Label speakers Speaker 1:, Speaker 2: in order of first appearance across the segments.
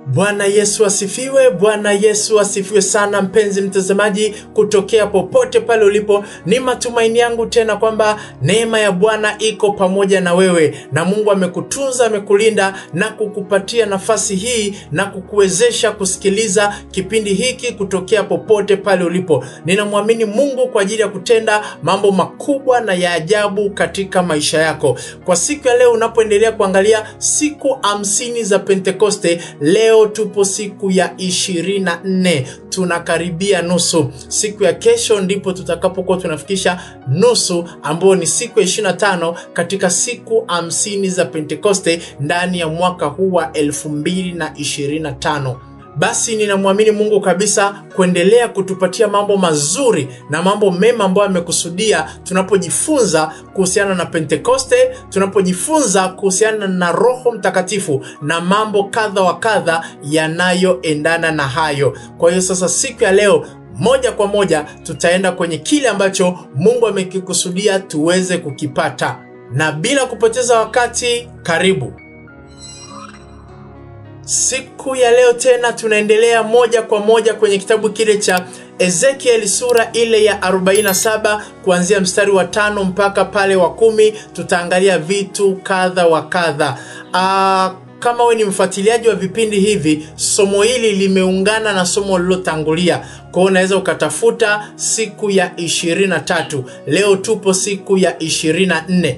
Speaker 1: Bwana Yesu asifiwe, Bwana Yesu asifiwe sana mpenzi mtazamaji kutokea popote pale ulipo. Ni matumaini yangu tena kwamba neema ya Bwana iko pamoja na wewe na Mungu amekutunza, amekulinda na kukupatia nafasi hii na kukuwezesha kusikiliza kipindi hiki kutokea popote pale ulipo. Ninamwamini Mungu kwa ajili ya kutenda mambo makubwa na ya ajabu katika maisha yako. Kwa siku ya leo unapoendelea kuangalia siku 50 za Pentekoste, leo tupo siku ya 24, tunakaribia nusu. Siku ya kesho ndipo tutakapokuwa tunafikisha nusu, ambayo ni siku ya 25 katika siku 50 za Pentekoste ndani ya mwaka huu wa 2025. Basi ninamwamini Mungu kabisa kuendelea kutupatia mambo mazuri na mambo mema ambayo amekusudia tunapojifunza kuhusiana na Pentekoste, tunapojifunza kuhusiana na Roho Mtakatifu na mambo kadha wa kadha yanayoendana na hayo. Kwa hiyo sasa siku ya leo moja kwa moja tutaenda kwenye kile ambacho Mungu amekikusudia tuweze kukipata. Na bila kupoteza wakati, karibu. Siku ya leo tena tunaendelea moja kwa moja kwenye kitabu kile cha Ezekiel sura ile ya 47 kuanzia mstari wa 5 mpaka pale wa 10. Tutaangalia vitu kadha wa kadha. Kama wewe ni mfuatiliaji wa vipindi hivi, somo hili limeungana na somo lilotangulia. Kwa hiyo unaweza ukatafuta siku ya 23. Leo tupo siku ya 24.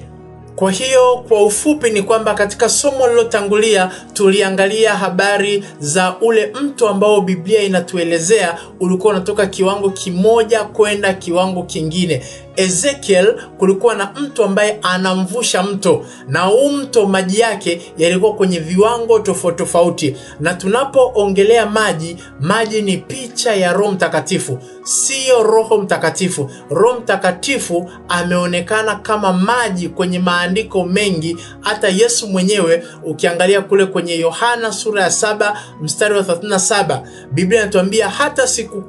Speaker 1: Kwa hiyo kwa ufupi ni kwamba katika somo lilotangulia tuliangalia habari za ule mto ambao Biblia inatuelezea ulikuwa unatoka kiwango kimoja kwenda kiwango kingine. Ezekiel kulikuwa na mtu ambaye anamvusha mto, na mto maji yake yalikuwa kwenye viwango tofauti tofauti. Na tunapoongelea maji ni picha ya Roho Mtakatifu, sio Roho Mtakatifu. Roho Mtakatifu ameonekana kama maji kwenye maandiko mengi. Hata Yesu mwenyewe ukiangalia kule kwenye Yohana sura ya 7 mstari wa 37, Biblia inatuambia hata siku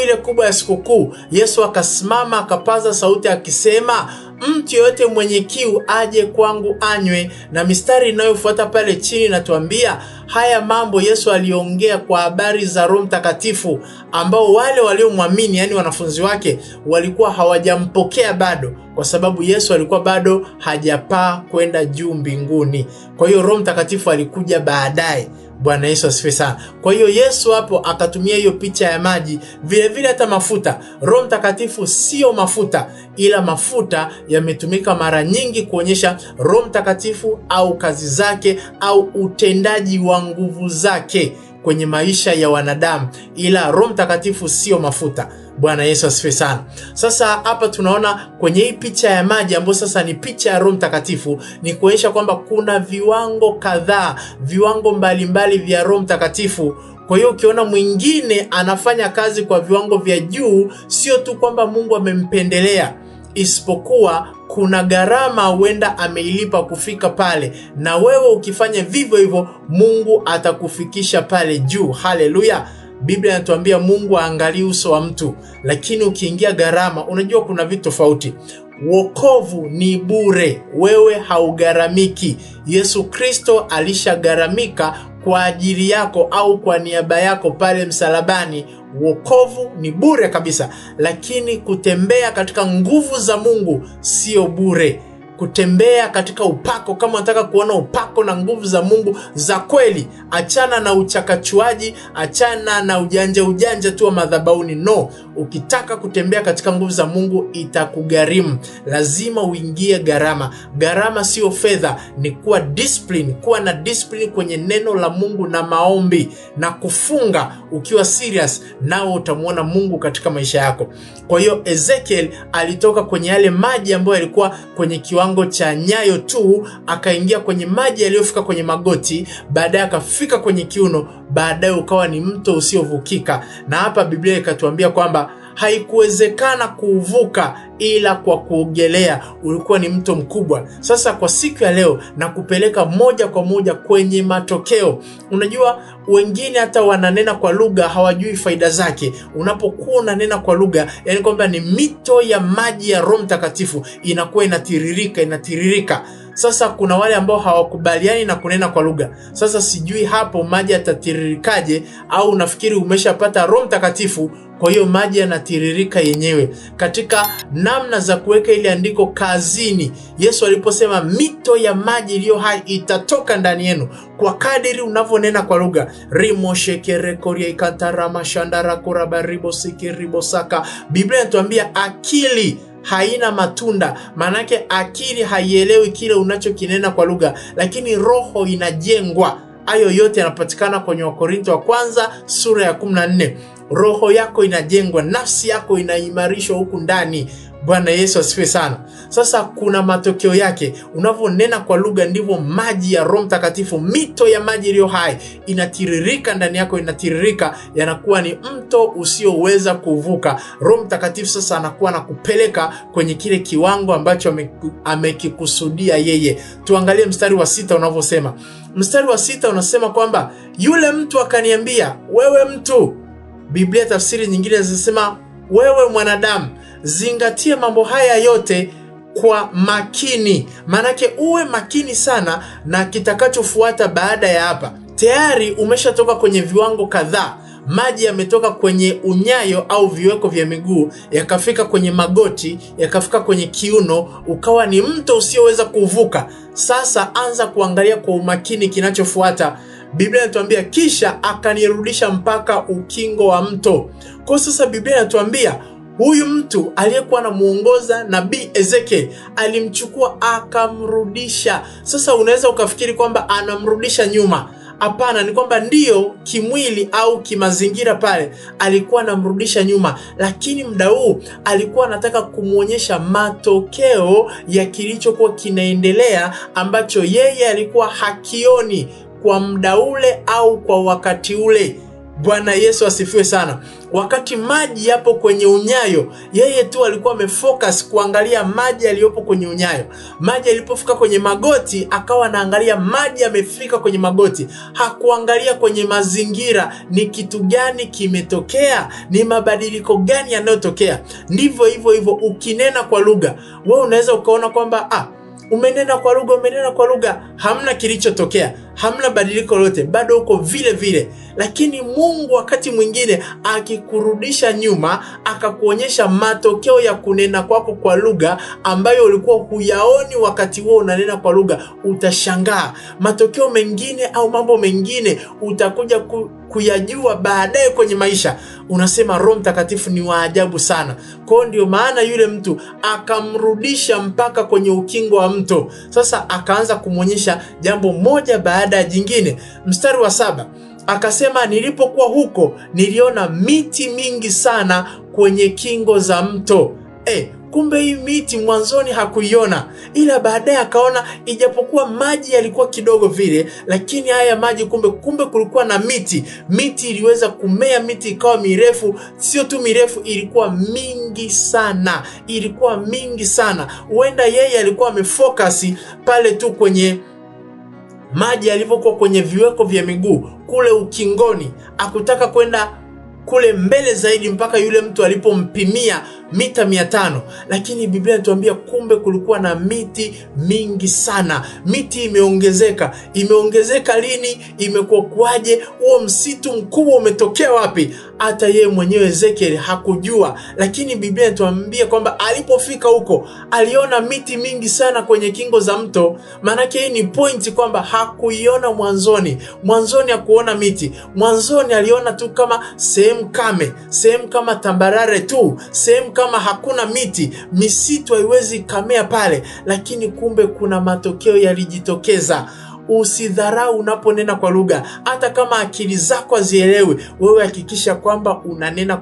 Speaker 1: ile kubwa ya sikukuu, Yesu akasimama akapaza sauti akisema, mtu yote mwenye kiu aje kwangu anywe. Na mistari inayofuata pale chini natuambia haya mambo Yesu aliongea kwa habari za Roho Mtakatifu ambao wale waliomwamini, yani wanafunzi wake, walikuwa hawajampokea bado, kwa sababu Yesu alikuwa bado hajapaa kwenda juu mbinguni. Kwa hiyo Roho Mtakatifu alikuja baadaye. Bwana Yesu asifiwe sana. Kwa hiyo Yesu hapo akatumia hiyo picha ya maji. Vile vile hata mafuta, Roho Mtakatifu sio mafuta, ila mafuta yametumika mara nyingi kuonyesha Roho Mtakatifu au kazi zake au utendaji wa nguvu zake kwenye maisha ya wanadamu, ila Roho Mtakatifu sio mafuta. Bwana Yesu asifiwe sana. Sasa hapa tunaona kwenye hii picha ya maji ambayo sasa ni picha ya Roho Mtakatifu, ni kuonyesha kwamba kuna viwango kadhaa, viwango mbalimbali vya Roho Mtakatifu. Kwa hiyo ukiona mwingine anafanya kazi kwa viwango vya juu, sio tu kwamba Mungu amempendelea, isipokuwa kuna gharama huenda ameilipa kufika pale, na wewe ukifanya vivyo hivyo Mungu atakufikisha pale juu. Haleluya. Biblia inatuambia Mungu haangalii uso wa mtu, lakini ukiingia gharama, unajua kuna vitu tofauti. Wokovu ni bure, wewe haugaramiki. Yesu Kristo alishagaramika kwa ajili yako au kwa niaba yako pale msalabani. Wokovu ni bure kabisa, lakini kutembea katika nguvu za Mungu sio bure. Kutembea katika upako, kama unataka kuona upako na nguvu za Mungu za kweli, achana na uchakachuaji, achana na ujanja tu wa madhabahuni. No, ukitaka kutembea katika nguvu za Mungu itakugharimu. Lazima uingie gharama. Gharama sio fedha, ni kuwa discipline, kuwa na discipline kwenye neno la Mungu na maombi na kufunga ukiwa serious, nao utamuona Mungu katika maisha yako. Kwa hiyo Ezekiel alitoka kwenye yale maji ambayo yalikuwa kwenye kiwango cha nyayo tu, akaingia kwenye maji yaliyofika kwenye magoti, baadaye akafika kwenye kiuno, baadaye ukawa ni mto usiovukika. Na hapa Biblia ikatuambia kwamba haikuwezekana kuuvuka ila kwa kuogelea, ulikuwa ni mto mkubwa. Sasa kwa siku ya leo na kupeleka moja kwa moja kwenye matokeo. Unajua wengine hata wananena kwa lugha hawajui faida zake. Unapokuwa unanena kwa lugha, yani kwamba ni mito ya maji ya Roho Mtakatifu inakuwa inatiririka. Sasa kuna wale ambao hawakubaliani na kunena kwa lugha. Sasa sijui hapo maji yatatiririkaje, au unafikiri umeshapata Roho Mtakatifu kwa hiyo maji yanatiririka yenyewe? Katika namna za kuweka ile andiko kazini, Yesu aliposema mito ya maji iliyo hai itatoka ndani yenu kwa kadiri unavyonena kwa lugha. Rimo shekere koria ikantarama shandara kurabaribo sikiribo saka. Biblia inatuambia akili haina matunda, manake akili haielewi kile unachokinena kwa lugha, lakini roho inajengwa. Hayo yote yanapatikana kwenye Wakorintho wa kwanza sura ya 14. Roho yako inajengwa, nafsi yako inaimarishwa huku ndani. Bwana Yesu asifiwe sana. Sasa kuna matokeo yake. Unavyonena kwa lugha ndivyo maji ya Roho Mtakatifu, mito ya maji iliyo hai inatiririka ndani yako, inatiririka, yanakuwa ni mto usioweza kuvuka. Roho Mtakatifu sasa anakuwa anakupeleka kwenye kile kiwango ambacho amekikusudia yeye. Tuangalie mstari wa 6 unavyosema. Mstari wa 6 unasema kwamba yule mtu akaniambia, wewe mtu. Biblia tafsiri nyingine zinasema wewe mwanadamu, zingatia mambo haya yote kwa makini. Manake uwe makini sana na kitakachofuata baada ya hapa. Tayari umeshatoka kwenye viwango kadhaa. Maji yametoka kwenye unyayo au viweko vya miguu, yakafika kwenye magoti, yakafika kwenye kiuno, ukawa ni mto usioweza kuvuka. Sasa anza kuangalia kwa umakini kinachofuata. Biblia inatuambia kisha akanirudisha mpaka ukingo wa mto. Kwa sasa Biblia inatuambia huyu mtu aliyekuwa anamuongoza nabii Ezekiel alimchukua akamrudisha. Sasa unaweza ukafikiri kwamba anamrudisha nyuma. Hapana, ni kwamba ndio kimwili au kimazingira pale alikuwa anamrudisha nyuma, lakini muda huu alikuwa anataka kumuonyesha matokeo ya kilichokuwa kinaendelea ambacho yeye alikuwa hakioni kwa muda ule au kwa wakati ule. Bwana Yesu asifiwe sana. Wakati maji yapo kwenye unyayo, yeye tu alikuwa amefocus kuangalia maji yaliyopo kwenye unyayo. Maji yalipofika kwenye magoti, akawa anaangalia maji yamefika kwenye magoti. Hakuangalia kwenye mazingira, ni kitu gani kimetokea, ni mabadiliko gani yanayotokea. Ndivyo hivyo ukinena kwa lugha, wewe unaweza ukaona kwamba umenena kwa lugha, hamna kilichotokea, hamna badiliko lolote, bado uko vile vile. Lakini Mungu wakati mwingine akikurudisha nyuma, akakuonyesha matokeo ya kunena kwako kwa lugha ambayo ulikuwa huyaoni wakati huo unanena kwa lugha, utashangaa. Matokeo mengine au mambo mengine utakuja kuyajua baadaye kwenye maisha. Unasema Roho Mtakatifu ni wa ajabu sana. Kwa ndio maana yule mtu akamrudisha mpaka kwenye ukingo wa mto. Sasa akaanza kumuonyesha jambo moja baada ya jingine. Mstari wa 7 akasema, nilipokuwa huko niliona miti mingi sana kwenye kingo za mto. Kumbe hii miti mwanzoni hakuiona, ila baadaye akaona ijapokuwa maji yalikuwa kidogo vile, lakini haya maji kumbe kulikuwa na miti. Miti iliweza kumea, miti ikawa mirefu, sio tu mirefu, ilikuwa mingi sana. Huenda yeye alikuwa amefocus pale tu kwenye maji yalivyokuwa kwenye viweko vya miguu kule ukingoni, akutaka kwenda kule mbele zaidi mpaka yule mtu alipompimia mita 500. Lakini Biblia inatuambia kumbe kulikuwa na miti mingi sana. Miti imeongezeka lini? Imekuwa kwaje? Huo msitu mkubwa umetokea wapi? Hata yeye mwenyewe Ezekiel hakujua. Lakini Biblia inatuambia kwamba alipofika huko aliona miti mingi sana kwenye kingo za mto. Maanake hii ni point kwamba hakuiona mwanzoni. Mwanzoni hakuona miti. Mwanzoni aliona tu kama sehemu kame, sehemu kama tambarare tu, sehemu kama hakuna miti, misitu haiwezi kamea pale. Lakini kumbe kuna matokeo yalijitokeza. Usidharau unaponena kwa lugha. Hata kama akili zako hazielewi, wewe hakikisha kwamba unanena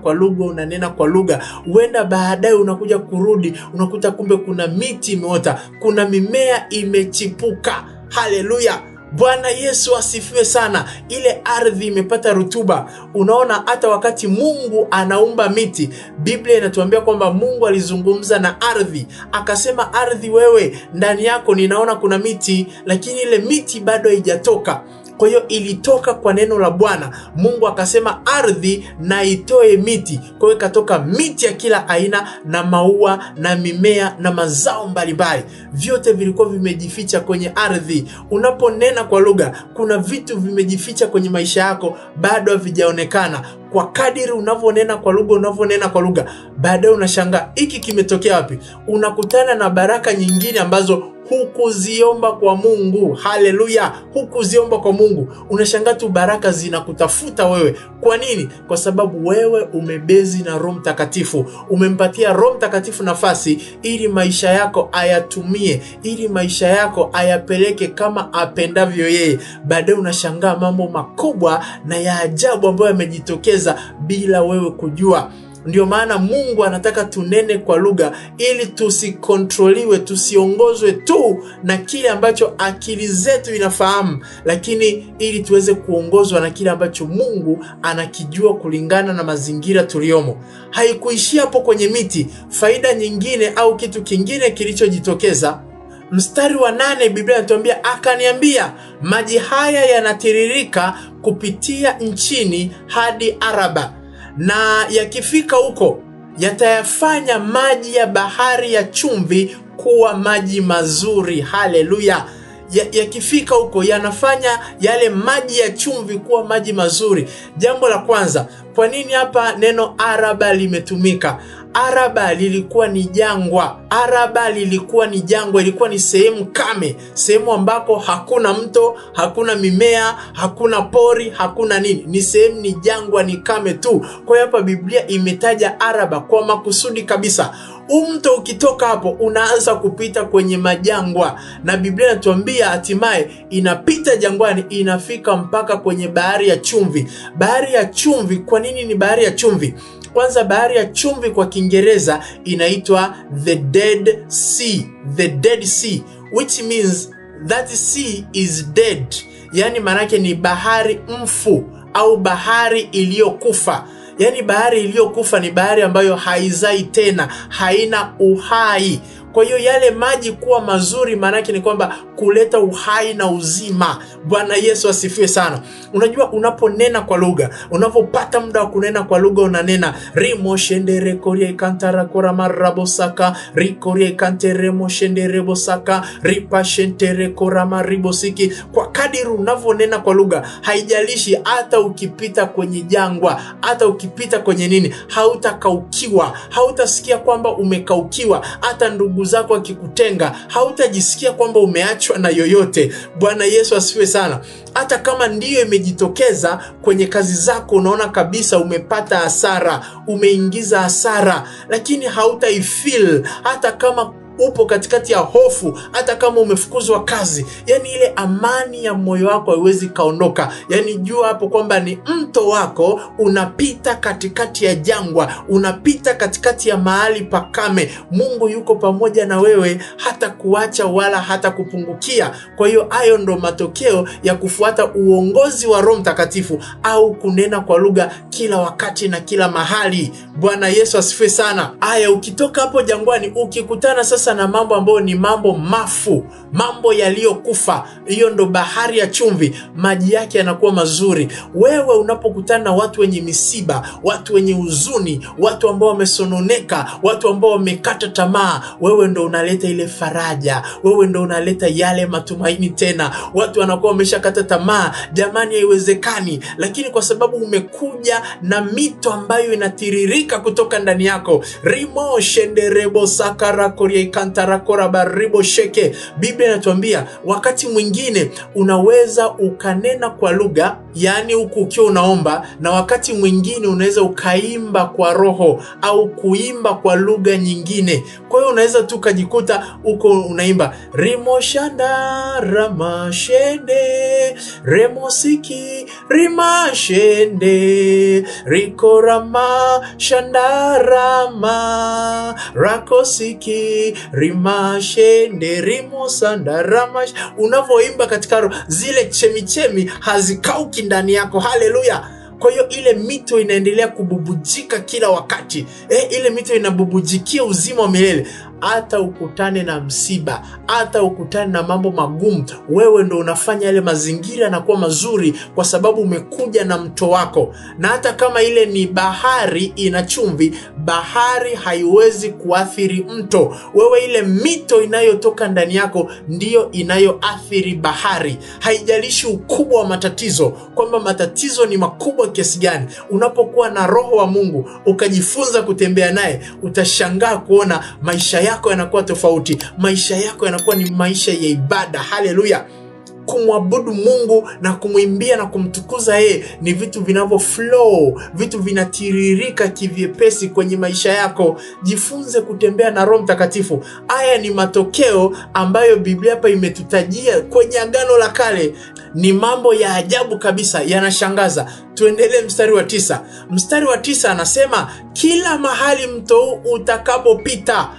Speaker 1: kwa lugha. Huenda baadaye unakuja kurudi, unakuta kumbe kuna miti imeota, kuna mimea imechipuka. Haleluya. Bwana Yesu asifiwe sana. Ile ardhi imepata rutuba. Unaona, hata wakati Mungu anaumba miti, Biblia inatuambia kwamba Mungu alizungumza na ardhi, akasema, ardhi wewe, ndani yako ninaona kuna miti, lakini ile miti bado haijatoka. Kwa hiyo ilitoka kwa neno la Bwana. Mungu akasema ardhi na itoe miti. Kwa hiyo ikatoka miti ya kila aina na maua na mimea na mazao mbalimbali. Vyote vilikuwa vimejificha kwenye ardhi. Unaponena kwa lugha, kuna vitu vimejificha kwenye maisha yako bado havijaonekana. Kwa kadiri unavyonena kwa lugha, baadaye unashangaa hiki kimetokea wapi? Unakutana na baraka nyingine ambazo hukuziomba kwa Mungu. Haleluya, hukuziomba kwa Mungu. Unashangaa tu baraka zinakutafuta wewe. Kwa nini? Kwa sababu wewe umebezi na Roho Mtakatifu. Umempatia Roho Mtakatifu nafasi ili maisha yako ayatumie, ili maisha yako ayapeleke kama apendavyo yeye. Baadaye unashangaa mambo makubwa na ya ajabu ambayo yamejitokeza bila wewe kujua. Ndio maana Mungu anataka tunene kwa lugha ili tusikontroliwe, tusiongozwe tu na kile ambacho akili zetu inafahamu, lakini ili tuweze kuongozwa na kile ambacho Mungu anakijua kulingana na mazingira tuliomo. Haikuishia hapo kwenye miti. Faida nyingine au kitu kingine kilichojitokeza, mstari wa 8 Biblia inatuambia, akaniambia maji haya yanatiririka kupitia nchini hadi Araba, na yakifika huko yatayafanya maji ya bahari ya chumvi kuwa maji mazuri. Haleluya. Yakifika huko yanafanya yale maji ya chumvi kuwa maji mazuri. Jambo la kwanza, kwa nini hapa neno Araba limetumika? Araba lilikuwa ni jangwa. Araba lilikuwa ni jangwa, ilikuwa ni sehemu kame, sehemu ambako hakuna mto, hakuna mimea, hakuna pori, hakuna nini. Ni sehemu, ni jangwa, ni kame tu. Kwa hiyo hapa Biblia imetaja Araba kwa makusudi kabisa. Mto ukitoka hapo unaanza kupita kwenye majangwa, na Biblia inatuambia hatimaye inapita jangwani, inafika mpaka kwenye bahari ya chumvi. Bahari ya chumvi, kwa nini ni bahari ya chumvi? Kwanza, bahari ya chumvi kwa Kiingereza inaitwa the Dead Sea. The Dead Sea, which means that sea is dead. Yani manake ni bahari mfu au bahari iliyokufa. Yani bahari iliyokufa ni bahari ambayo haizai tena, haina uhai. Kwa hiyo yale maji kuwa mazuri manake ni kwamba kuleta uhai na uzima. Bwana Yesu asifiwe sana. Unajua, unaponena kwa lugha, unapopata muda wa kunena kwa lugha, unanena rimo shendere korie kantara kora marabosaka, rikorie kantere moshendere bosaka, ripa shentere kora maribosiki. Kwa kadiri unavyonena kwa lugha, haijalishi hata ukipita kwenye jangwa, hata ukipita kwenye nini, hautakaukiwa, hautasikia kwamba umekaukiwa. Hata ndugu zako akikutenga, hautajisikia kwamba umeachwa na yoyote. Bwana Yesu asifiwe sana. Hata kama ndiyo imejitokeza kwenye kazi zako, unaona kabisa umepata hasara, umeingiza hasara, lakini hautaifeel. Hata kama upo katikati ya hofu, hata kama umefukuzwa kazi, yani ile amani ya moyo wako haiwezi kaondoka. Yani jua hapo kwamba ni mto wako unapita katikati ya jangwa, unapita katikati ya mahali pakame. Mungu yuko pamoja na wewe, hata kuacha wala hata kupungukia. Kwa hiyo hayo ndo matokeo ya kufuata uongozi wa Roho Mtakatifu au kunena kwa lugha kila wakati na kila mahali. Bwana Yesu asifiwe sana. Aya, ukitoka hapo jangwani, ukikutana sasa na mambo ambayo ni mambo mafu, mambo yaliyokufa, hiyo ndo bahari ya chumvi, maji yake yanakuwa mazuri. Wewe unapokutana na watu wenye misiba, watu wenye huzuni, watu ambao wamesononeka, watu ambao wamekata tamaa, wewe ndo unaleta ile faraja, wewe ndo unaleta yale matumaini tena. Watu wanakuwa wameshakata tamaa, jamani haiwezekani, lakini kwa sababu umekuja na mito ambayo inatiririka kutoka ndani yako, rimo shenderebo sakara korie kantarakora baribo sheke. Biblia inatuambia wakati mwingine unaweza ukanena kwa lugha, yani huku ukiwa unaomba, na wakati mwingine unaweza ukaimba kwa roho au kuimba kwa lugha nyingine. Kwa hiyo unaweza tu kujikuta uko unaimba rimo shanda ramashende, remo siki rima shende, riko rama shanda rama, rako siki rima shende, rimo sanda rama. Unavoimba katika roho, zile chemichemi hazikauki ndani yako. Haleluya. Kwa hiyo ile mito inaendelea kububujika kila wakati. Ile mito inabubujikia uzima wa milele. hata ukutane na msiba, hata ukutane na mambo magumu, wewe ndo unafanya yale mazingira yanakuwa mazuri, kwa sababu umekuja na mto wako. Na hata kama ile ni bahari ina chumvi, bahari haiwezi kuathiri mto. Wewe ile mito inayotoka ndani yako ndiyo inayoathiri bahari. Haijalishi ukubwa wa matatizo, kwamba matatizo ni makubwa kiasi gani. Unapokuwa na Roho wa Mungu ukajifunza kutembea naye, utashangaa kuona maisha yako yanakuwa tofauti. Maisha yako yanakuwa ni maisha ya ibada. Haleluya! Kumwabudu Mungu na kumwimbia na kumtukuza yeye ni vitu vinavyo flow, vitu vinatiririka kivyepesi kwenye maisha yako. Jifunze kutembea na Roho Mtakatifu. Haya ni matokeo ambayo Biblia hapa imetutajia kwenye Agano la Kale. Ni mambo ya ajabu kabisa, yanashangaza. Tuendelee mstari wa 9. Mstari wa 9 anasema, kila mahali mto huu utakapopita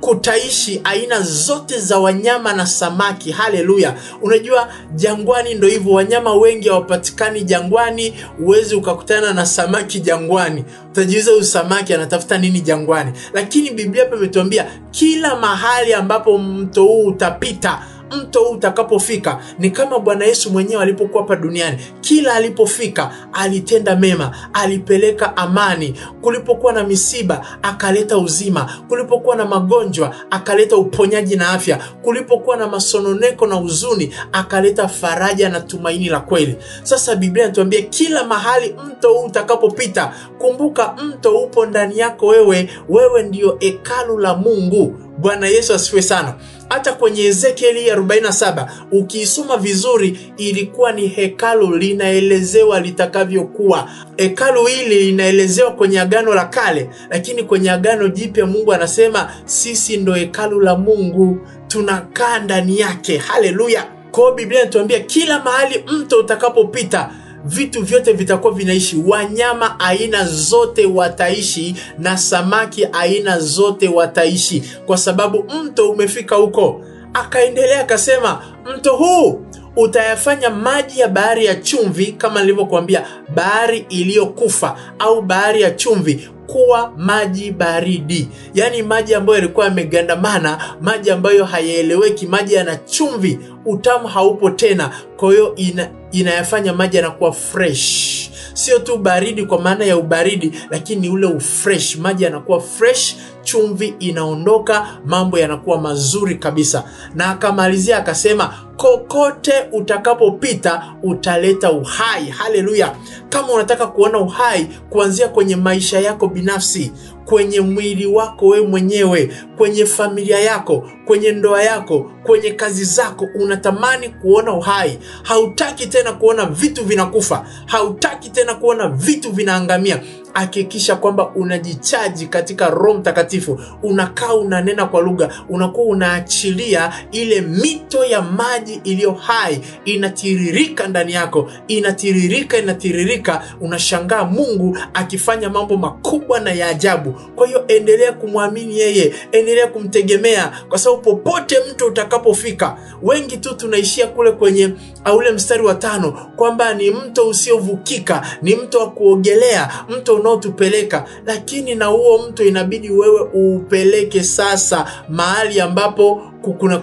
Speaker 1: kutaishi aina zote za wanyama na samaki. Haleluya! Unajua jangwani ndo hivyo, wanyama wengi hawapatikani jangwani. Uwezi ukakutana na samaki jangwani, utajiuliza huyu samaki anatafuta nini jangwani? Lakini Biblia hapa imetuambia kila mahali ambapo mto huu utapita, mto huu utakapofika. Ni kama Bwana Yesu mwenyewe alipokuwa hapa duniani, kila alipofika alitenda mema, alipeleka amani. Kulipokuwa na misiba akaleta uzima, kulipokuwa na magonjwa akaleta uponyaji na afya, kulipokuwa na masononeko na huzuni akaleta faraja na tumaini la kweli. Sasa Biblia inatuambia kila mahali mto huu utakapopita. Kumbuka mto upo ndani yako wewe, wewe ndio hekalu la Mungu. Bwana Yesu asifiwe sana. Hata kwenye Ezekieli 47 ukiisoma vizuri, ilikuwa ni hekalu linaelezewa litakavyokuwa. Hekalu hili linaelezewa kwenye Agano la Kale, lakini kwenye Agano Jipya Mungu anasema sisi ndo hekalu la Mungu, tunakaa ndani yake. Haleluya! Kwa Biblia inatuambia kila mahali mto utakapopita, vitu vyote vitakuwa vinaishi. Wanyama aina zote wataishi na samaki aina zote wataishi, kwa sababu mto umefika huko. Akaendelea akasema, mto huu utayafanya maji ya bahari ya chumvi, kama nilivyokuambia, bahari iliyokufa au bahari ya chumvi, kuwa maji baridi. Yani maji ambayo yalikuwa yamegandamana, maji ambayo hayaeleweki, maji yana chumvi, utamu haupo tena. Kwa hiyo inayafanya maji yanakuwa fresh. Sio tu baridi kwa maana ya ubaridi, lakini ule ufresh. Maji yanakuwa fresh, chumvi inaondoka, mambo yanakuwa mazuri kabisa. Na akamalizia akasema, kokote utakapopita utaleta uhai. Haleluya! Kama unataka kuona uhai kuanzia kwenye maisha yako binafsi, kwenye mwili wako wewe mwenyewe, kwenye familia yako, kwenye ndoa yako, kwenye kazi zako, unatamani kuona uhai. Hautaki tena kuona vitu vinakufa, hautaki tena kuona vitu vinaangamia. Hakikisha kwamba unajichaji katika Roho Mtakatifu, unakaa unanena kwa lugha, unakuwa unaachilia ile mito ya maji iliyo hai inatiririka ndani yako, inatiririka. Unashangaa Mungu akifanya mambo makubwa na ya ajabu. Kwa hiyo endelea kumwamini yeye, endelea kumtegemea, kwa sababu popote mto utakapofika. Wengi tu tunaishia kule kwenye ule mstari wa 5 kwamba ni mto usiovukika, ni mto wa kuogelea, mto unaotupeleka. Lakini na huo mto inabidi wewe upeleke sasa mahali ambapo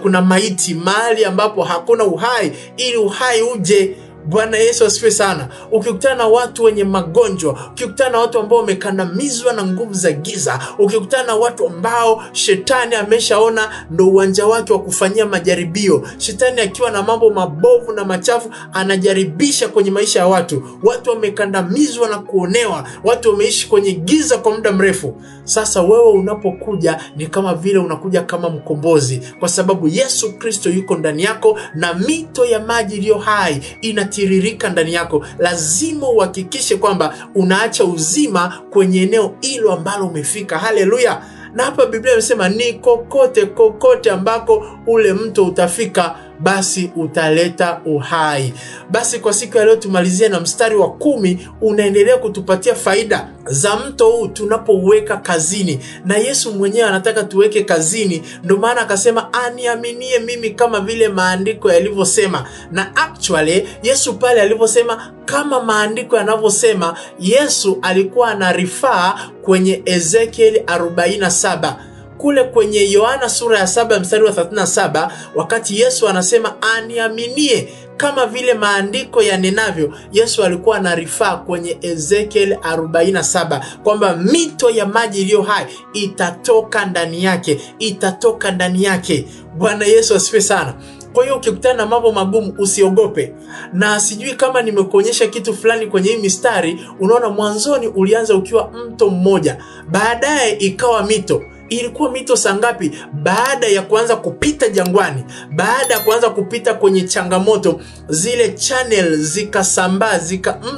Speaker 1: kuna maiti, mahali ambapo hakuna uhai, ili uhai uje. Bwana Yesu asifiwe sana. Ukikutana na watu wenye magonjwa, ukikutana na watu ambao wamekandamizwa na nguvu za giza, ukikutana na watu ambao shetani ameshaona ndo uwanja wake wa kufanyia majaribio, shetani akiwa na mambo mabovu na machafu anajaribisha kwenye maisha ya watu. Watu wamekandamizwa na kuonewa, watu wameishi kwenye giza kwa muda mrefu. Sasa wewe unapokuja ni kama vile unakuja kama mkombozi, kwa sababu Yesu Kristo yuko ndani yako na mito ya maji iliyo hai inatiririka ndani yako. Lazima uhakikishe kwamba unaacha uzima kwenye eneo hilo ambalo umefika. Haleluya! Na hapa Biblia inasema ni kokote ambako ule mto utafika, basi utaleta uhai. Basi kwa siku ya leo tumalizie na mstari wa 10, unaendelea kutupatia faida za mto huu tunapouweka kazini. Na Yesu mwenyewe anataka tuweke kazini, ndio maana akasema aniaminie mimi kama vile maandiko yalivyosema. Na actually Yesu pale alivyosema kama maandiko yanavyosema, Yesu alikuwa anarifaa kwenye Ezekieli 47. kule kwenye Yohana sura ya 7 mstari wa 37, wakati Yesu anasema aniaminie kama vile maandiko yanenavyo, Yesu alikuwa anarifaa kwenye Ezekiel 47 kwamba mito ya maji iliyo hai itatoka ndani yake, itatoka ndani yake. Bwana Yesu asifiwe sana. Kwa hiyo ukikutana na mambo magumu usiogope. Na sijui kama nimekuonyesha kitu fulani kwenye hii mistari, unaona mwanzoni ulianza ukiwa mto mmoja, baadaye ikawa mito. Ilikuwa mito sangapi? Baada ya kuanza kupita jangwani, baada ya kuanza kupita kwenye changamoto, zile channel zikasambaa,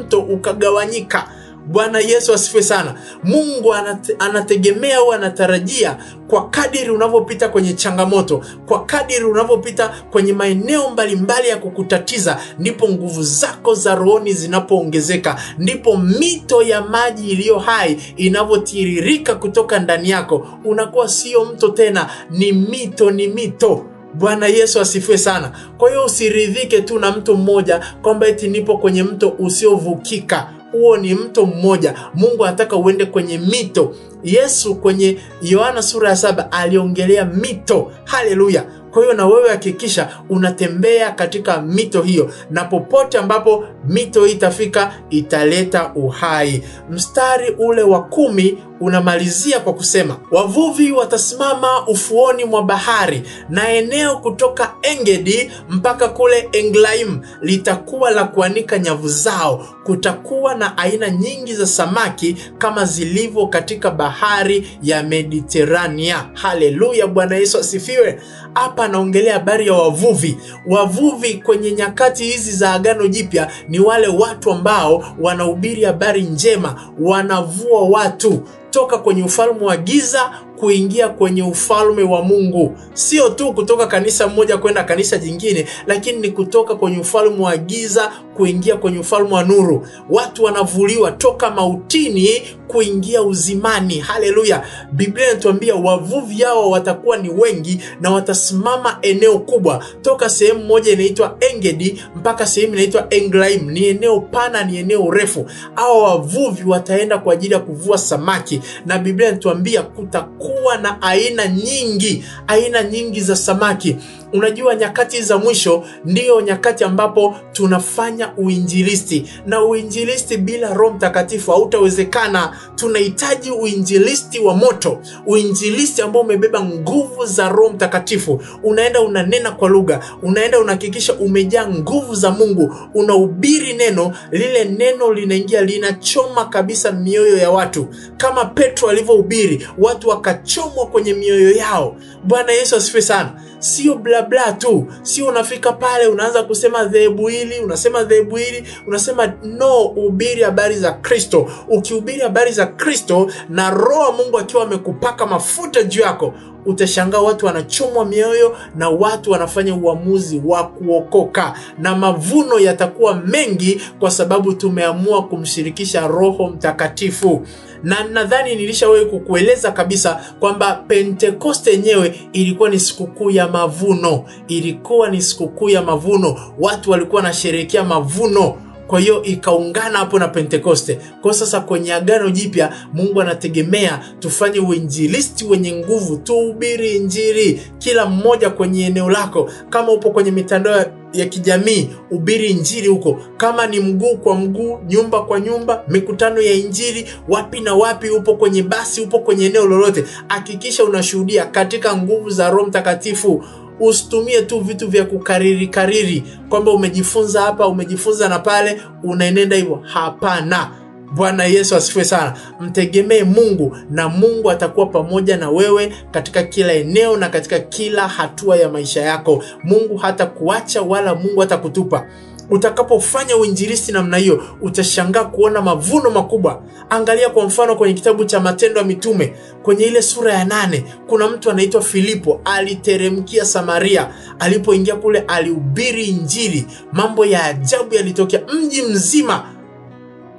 Speaker 1: mto ukagawanyika. Bwana Yesu asifiwe sana. Mungu anategemea au anatarajia kwa kadiri unavyopita kwenye changamoto, kwa kadiri unavyopita kwenye maeneo mbalimbali ya kukutatiza, ndipo nguvu zako za rohoni zinapoongezeka, ndipo mito ya maji iliyo hai inavyotiririka kutoka ndani yako. Unakuwa sio mto tena, ni mito, ni mito. Bwana Yesu asifiwe sana. Kwa hiyo usiridhike tu na mto mmoja kwamba eti nipo kwenye mto usiovukika. Huo ni mto mmoja. Mungu anataka uende kwenye mito. Yesu kwenye Yohana sura ya 7 aliongelea mito. Haleluya. Kwa hiyo na wewe hakikisha unatembea katika mito hiyo, na popote ambapo mito hii itafika italeta uhai. Mstari ule wa 10 unamalizia kwa kusema, wavuvi watasimama ufuoni mwa bahari, na eneo kutoka Engedi mpaka kule Englaim litakuwa la kuanika nyavu zao. Kutakuwa na aina nyingi za samaki kama zilivyo katika bahari ya Mediterania. Haleluya, Bwana Yesu asifiwe. Hapa naongelea habari ya wavuvi. Wavuvi kwenye nyakati hizi za Agano Jipya ni wale watu ambao wanahubiri habari njema, wanavua watu toka kwenye ufalme wa giza kuingia kwenye ufalme wa Mungu. Sio tu kutoka kanisa moja kwenda kanisa jingine, lakini ni kutoka kwenye ufalme wa giza kuingia kwenye ufalme wa nuru. Watu wanavuliwa toka mautini kuingia uzimani. Haleluya. Biblia inatuambia wavuvi hao watakuwa ni wengi na watasimama eneo kubwa, toka sehemu moja inaitwa Engedi mpaka sehemu inaitwa Englaim. Ni eneo pana, ni eneo refu. Hao wavuvi wataenda kwa ajili ya kuvua samaki, na Biblia inatuambia kutakuwa na aina nyingi za samaki. Unajua nyakati za mwisho ndio nyakati ambapo tunafanya uinjilisti, na uinjilisti bila Roho Mtakatifu hautawezekana. Tunahitaji uinjilisti wa moto, uinjilisti ambao umebeba nguvu za Roho Mtakatifu. Unaenda unanena kwa lugha, unaenda unahakikisha umejaa nguvu za Mungu, unahubiri neno, lile neno linaingia linachoma kabisa mioyo ya watu. Kama Petro alivyohubiri, watu wakachomwa kwenye mioyo yao. Bwana Yesu asifiwe sana. Sio bla bla tu, sio unafika pale unaanza kusema dhehebu hili, unasema dhehebu hili, unasema no. Uhubiri habari za Kristo. Ukihubiri habari za Kristo na Roho Mungu akiwa amekupaka mafuta juu yako, utashangaa watu wanachomwa mioyo na watu wanafanya uamuzi wa kuokoka, na mavuno yatakuwa mengi kwa sababu tumeamua kumshirikisha Roho Mtakatifu. Na nadhani nilishawahi kukueleza kabisa kwamba Pentekoste yenyewe ilikuwa ni sikukuu ya mavuno. Ilikuwa ni sikukuu ya mavuno. Watu walikuwa wanasherehekea mavuno. Kwa hiyo ikaungana hapo na Pentekoste. Kwa sasa kwenye Agano Jipya Mungu anategemea tufanye uinjilisti wenye nguvu, tuhubiri injili kila mmoja kwenye eneo lako. Kama upo kwenye mitandao ya kijamii, hubiri injili huko. Kama ni mguu kwa mguu, nyumba kwa nyumba, mikutano ya injili, wapi na wapi, upo kwenye basi, upo kwenye eneo lolote, hakikisha unashuhudia katika nguvu za Roho Mtakatifu. Usitumie tu vitu vya kukariri kwamba umejifunza hapa, umejifunza na pale, unaenenda hivyo. Hapana. Bwana Yesu asifiwe sana. Mtegemee Mungu na Mungu atakuwa pamoja na wewe katika kila eneo na katika kila hatua ya maisha yako. Mungu hatakuacha wala Mungu hatakutupa. Utakapofanya uinjilisti namna hiyo, utashangaa kuona mavuno makubwa. Angalia kwa mfano kwenye kitabu cha Matendo ya Mitume, kwenye ile sura ya 8, kuna mtu anaitwa Filipo, aliteremkia Samaria. Alipoingia kule alihubiri injili, mambo ya ajabu yalitokea. Mji mzima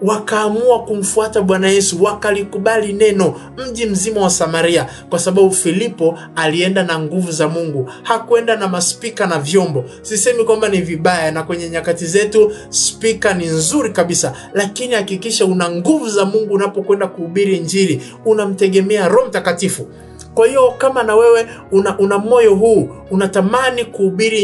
Speaker 1: wakaamua kumfuata Bwana Yesu, wakalikubali neno, mji mzima wa Samaria, kwa sababu Filipo alienda na nguvu za Mungu. Hakuenda na maspika na vyombo. Sisemi kwamba ni vibaya, na kwenye nyakati zetu spika ni nzuri kabisa, lakini hakikisha una nguvu za Mungu unapokwenda kuhubiri injili, unamtegemea Roho Mtakatifu. Kwa hiyo kama na wewe una moyo huu, unatamani kuhubiri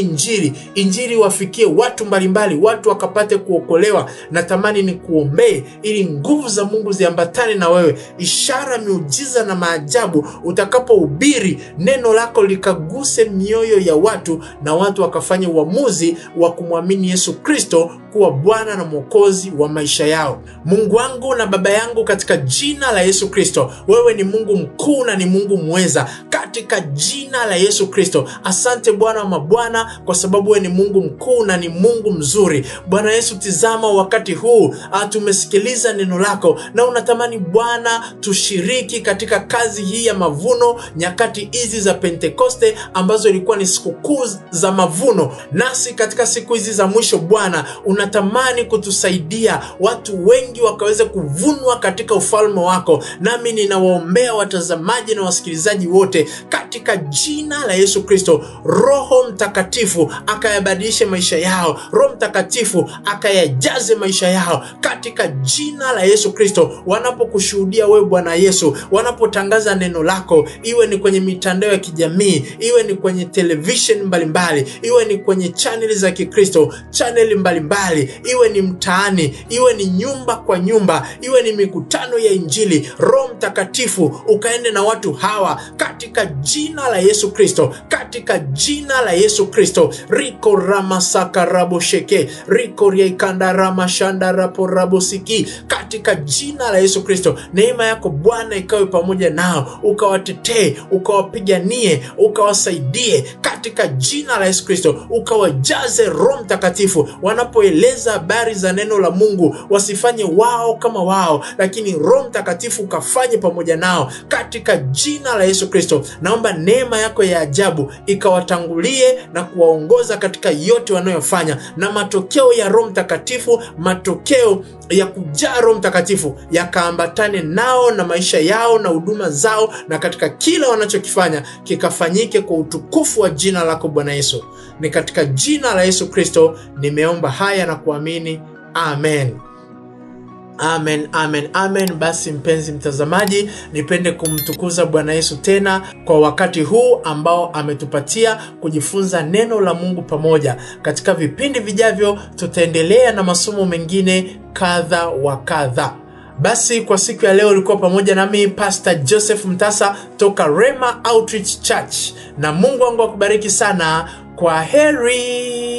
Speaker 1: injili wafikie watu mbalimbali, watu wakapate kuokolewa, natamani ni kuombee ili nguvu za Mungu ziambatane na wewe, ishara, miujiza na maajabu utakapohubiri neno lako likaguse mioyo ya watu, na watu wakafanya uamuzi wa kumwamini Yesu Kristo kuwa Bwana na Mwokozi wa maisha yao. Mungu wangu na Baba yangu, katika jina la Yesu Kristo, wewe ni Mungu mkuu na ni Mungu mweza, katika jina la Yesu Kristo. Asante Bwana wa mabwana, kwa sababu wewe ni Mungu mkuu na ni Mungu mzuri. Bwana Yesu, tizama wakati huu tumesikiliza neno lako, na unatamani Bwana tushiriki katika kazi hii ya mavuno, nyakati hizi za Pentekoste ambazo ilikuwa ni sikukuu za mavuno. Nasi katika siku hizi za mwisho Bwana, unatamani kutusaidia watu wengi wakaweze kuvunwa katika ufalme wako. Nami ninawaombea watazamaji na wasikilizaji wote katika jina la Yesu Kristo. Roho Mtakatifu akayabadilishe maisha yao, Roho Mtakatifu akayajaze maisha yao katika jina la Yesu Kristo. Wanapokushuhudia wewe Bwana Yesu, wanapotangaza neno lako, iwe ni kwenye mitandao ya kijamii, iwe ni kwenye television mbalimbali, iwe ni kwenye channel za Kikristo, channel mbalimbali, iwe ni mtaani, iwe ni nyumba kwa nyumba, iwe ni mikutano ya injili, Roho Mtakatifu ukaende na watu hawa katika jina la Yesu Kristo, katika jina la Yesu Kristo. Riko ramasaka rabo sheke, riko riekanda ramashanda rapo rabo siki, katika jina la Yesu Kristo. Neema yako Bwana ikawe pamoja nao, ukawatetee, ukawapiganie, ukawasaidie katika jina la Yesu Kristo. Ukawajaze Roho Mtakatifu, wanapoeleza habari za neno la Mungu wasifanye wao kama wao, lakini Roho Mtakatifu ukafanye pamoja nao katika jina la Yesu Kristo. Naomba neema yako ya ajabu ikawatangulie na kuwaongoza katika yote wanayofanya, na matokeo ya Roho Mtakatifu, matokeo ya kujaa Roho Mtakatifu yakaambatane nao na maisha yao na huduma zao, na katika kila wanachokifanya kikafanyike kwa utukufu wa jina lako Bwana Yesu. Ni katika jina la Yesu Kristo nimeomba haya na kuamini. Amen. Amen, amen, amen. Basi mpenzi mtazamaji, nipende kumtukuza Bwana Yesu tena kwa wakati huu ambao ametupatia kujifunza neno la Mungu pamoja. Katika vipindi vijavyo tutaendelea na masomo mengine kadha wa kadha. Basi kwa siku ya leo ulikuwa pamoja nami Pastor Joseph Mtasa toka Rema Outreach Church, na Mungu wangu akubariki sana. Kwa heri.